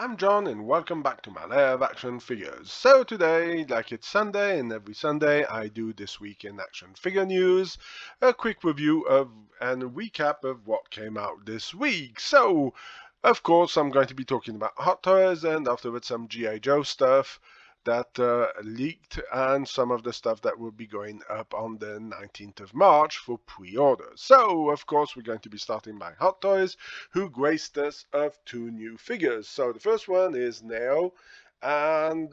I'm John and welcome back to my Lair of Action Figures. So today, like it's Sunday and every Sunday, I do this week in action figure news, a quick review of and a recap of what came out this week. So, of course, I'm going to be talking about Hot Toys and afterwards some G.I. Joe stuff that leaked and some of the stuff that will be going up on the 19th of March for pre-orders. So, of course, we're going to be starting by Hot Toys, who graced us of two new figures. So the first one is Neo, and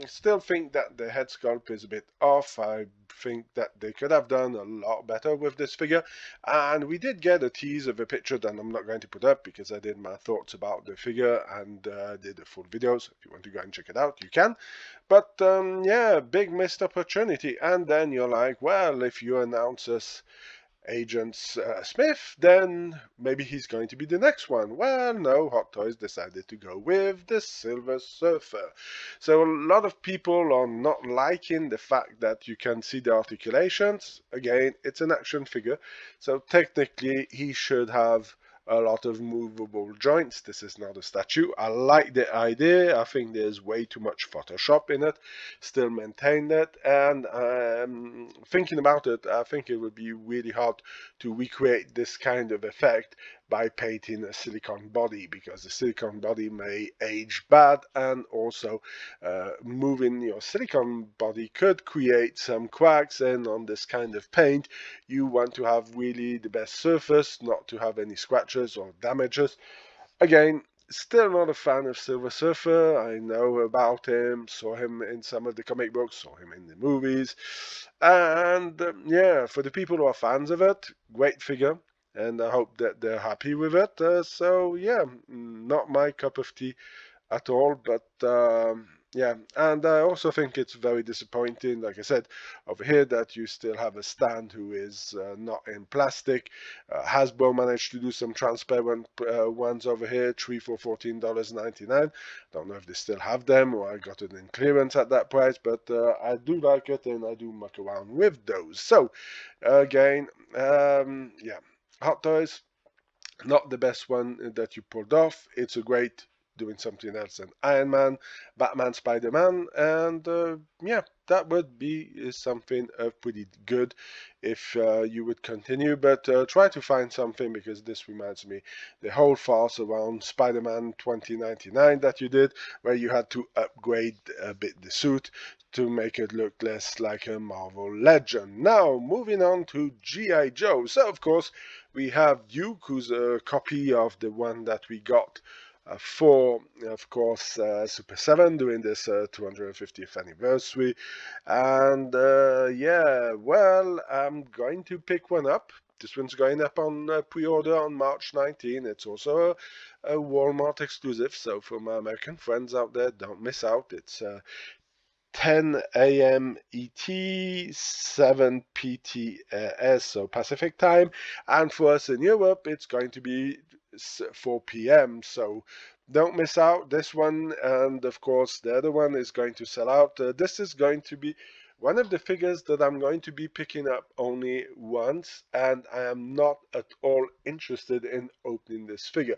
still think that the head sculpt is a bit off. I think that they could have done a lot better with this figure, and we did get a tease of a picture that I'm not going to put up because I did my thoughts about the figure and did a full video, so if you want to go and check it out you can. But yeah, big missed opportunity. And then you're like, well, if you announce us Agent Smith, then maybe he's going to be the next one. Well, no, Hot Toys decided to go with the Silver Surfer. So a lot of people are not liking the fact that you can see the articulations. Again, it's an action figure, so technically he should have a lot of movable joints. This is not a statue. I like the idea. I think there's way too much Photoshop in it. Still maintain it. And thinking about it, I think it would be really hard to recreate this kind of effect by painting a silicone body, because the silicone body may age bad, and also moving your silicone body could create some cracks, and on this kind of paint you want to have really the best surface, not to have any scratches or damages. Again, still not a fan of Silver Surfer. I know about him, saw him in some of the comic books, saw him in the movies, and yeah, for the people who are fans of it, great figure, and I hope that they're happy with it. So yeah, not my cup of tea at all, but yeah, and I also think it's very disappointing, like I said, over here, that you still have a stand who is not in plastic. Hasbro managed to do some transparent ones over here, 3 for $14.99. Don't know if they still have them, or I got it in clearance at that price, but I do like it and I do muck around with those. So again, yeah, Hot Toys, not the best one that you pulled off. It's a great doing something else than Iron Man, Batman, Spider-Man, and yeah, that would be something pretty good if you would continue, but try to find something, because this reminds me the whole farce around Spider-Man 2099 that you did, where you had to upgrade a bit the suit to make it look less like a Marvel legend. Now, moving on to G.I. Joe. So, of course, we have Duke, who's a copy of the one that we got for, of course, Super 7 during this 250th anniversary. And yeah, well, I'm going to pick one up. This one's going up on pre-order on March 19. It's also a Walmart exclusive, so for my American friends out there, don't miss out. It's 10 a.m. ET, 7 PTS, so Pacific time. And for us in Europe, it's going to be 4 p.m. So don't miss out this one. And of course, the other one is going to sell out. This is going to be one of the figures that I'm going to be picking up only once, and I am not at all interested in opening this figure.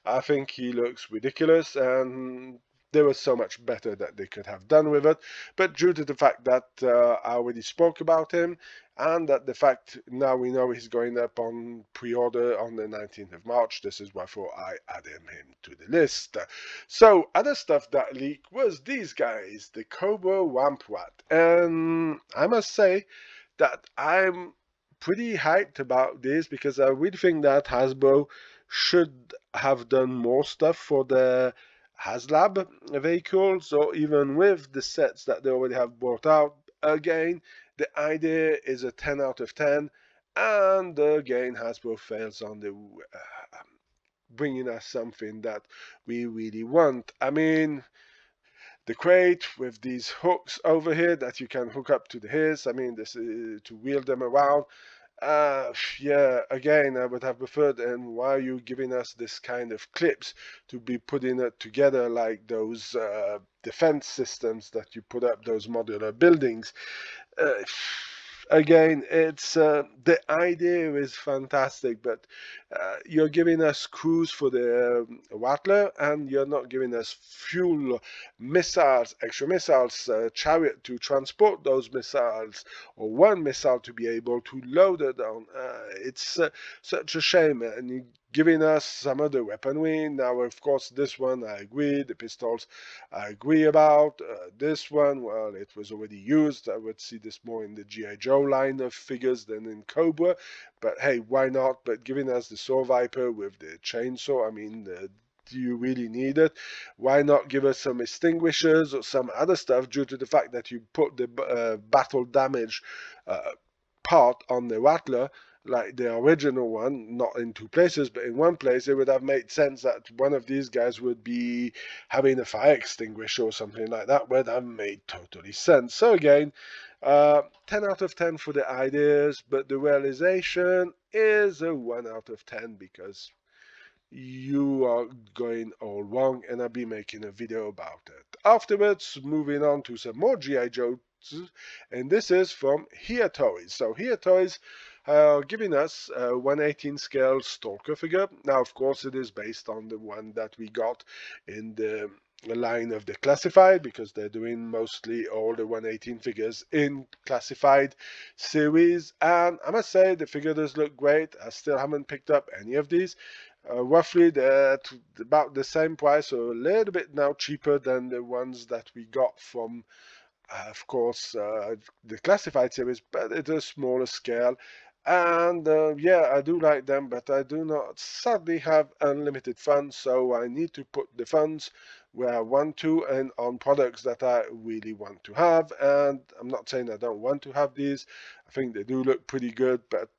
I think he looks ridiculous, and there was so much better that they could have done with it, but due to the fact that I already spoke about him, and that the fact now we know he's going up on pre-order on the 19th of March, this is why I added him to the list. So other stuff that leaked was these guys, the Cobra Wamp Rat, and I must say that I'm pretty hyped about this, because I really think that Hasbro should have done more stuff for the HasLab vehicles, or even with the sets that they already have brought out. Again, the idea is a 10 out of 10, and again, Hasbro fails on the bringing us something that we really want. I mean, the crate with these hooks over here that you can hook up to the his. I mean, this is to wheel them around. Yeah, again, I would have preferred, and why are you giving us this kind of clips to be putting it together like those defense systems that you put up, those modular buildings? Uh, Again, it's the idea is fantastic, but you're giving us crews for the Rattler, and you're not giving us fuel, missiles, extra missiles, chariot to transport those missiles, or one missile to be able to load it on. It's such a shame, and you're giving us some other weaponry. Now, of course, this one I agree, the pistols I agree about. This one, well, it was already used. I would see this more in the G.I. Joe line of figures than in Cobra. But hey, why not? But giving us the Saw Viper with the chainsaw, I mean, do you really need it? Why not give us some extinguishers or some other stuff due to the fact that you put the battle damage uh, part on the Rattler, like the original one, not in two places, but in one place, it would have made sense that one of these guys would be having a fire extinguisher or something like that, would have made totally sense. So again, 10 out of 10 for the ideas, but the realization is a 1 out of 10 because you are going all wrong, and I'll be making a video about it. Afterwards, moving on to some more G.I. Joe, and this is from Hyia Toys. So Hyia Toys are giving us a 1/18 scale Stalker figure. Now, of course, it is based on the one that we got in the line of the classified, because they're doing mostly all the 1/18 figures in classified series, and I must say the figure does look great. I still haven't picked up any of these. Roughly they're about the same price, or a little bit now cheaper than the ones that we got from of course, the classified series, but it's a smaller scale. And yeah, I do like them, but I do not sadly have unlimited funds, so I need to put the funds where I want to and on products that I really want to have. And I'm not saying I don't want to have these. I think they do look pretty good, but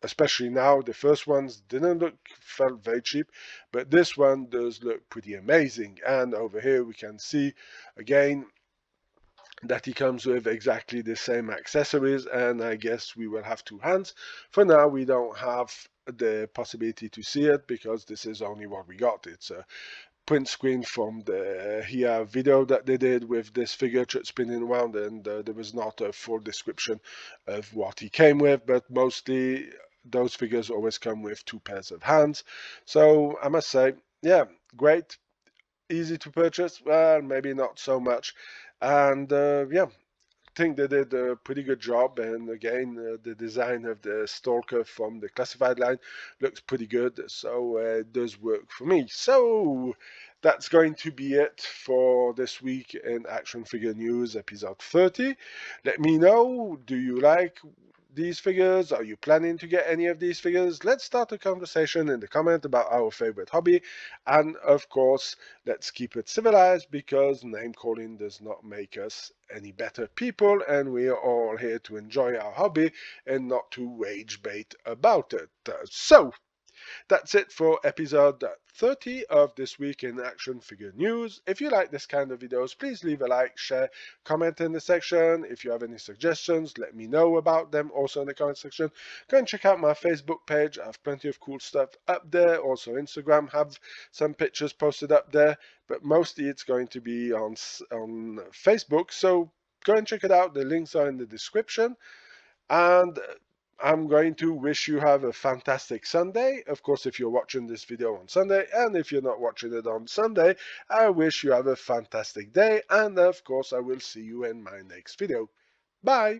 especially now, the first ones didn't look, felt very cheap, but this one does look pretty amazing. And over here we can see again that he comes with exactly the same accessories, and I guess we will have two hands. For now, we don't have the possibility to see it because this is only what we got. It's a print screen from the Hyia video that they did with this figure spinning around, and there was not a full description of what he came with, but mostly those figures always come with two pairs of hands. So I must say, yeah, great, easy to purchase. Well, maybe not so much. And yeah, I think they did a pretty good job. And again, the design of the Stalker from the classified line looks pretty good. So it does work for me. So that's going to be it for this week in Action Figure News episode 30. Let me know, do you like these figures? Are you planning to get any of these figures? Let's start a conversation in the comment about our favorite hobby. And of course, let's keep it civilized, because name calling does not make us any better people, and we are all here to enjoy our hobby and not to rage bait about it. So that's it for episode 30 of This Week in Action Figure News. If you like this kind of videos, please leave a like, share, comment in the section. If you have any suggestions, let me know about them also in the comment section. Go and check out my Facebook page. I have plenty of cool stuff up there. Also Instagram have some pictures posted up there, but mostly it's going to be on Facebook. So go and check it out. The links are in the description. And I'm going to wish you have a fantastic Sunday. Of course, if you're watching this video on Sunday, and if you're not watching it on Sunday, I wish you have a fantastic day. And of course, I will see you in my next video. Bye.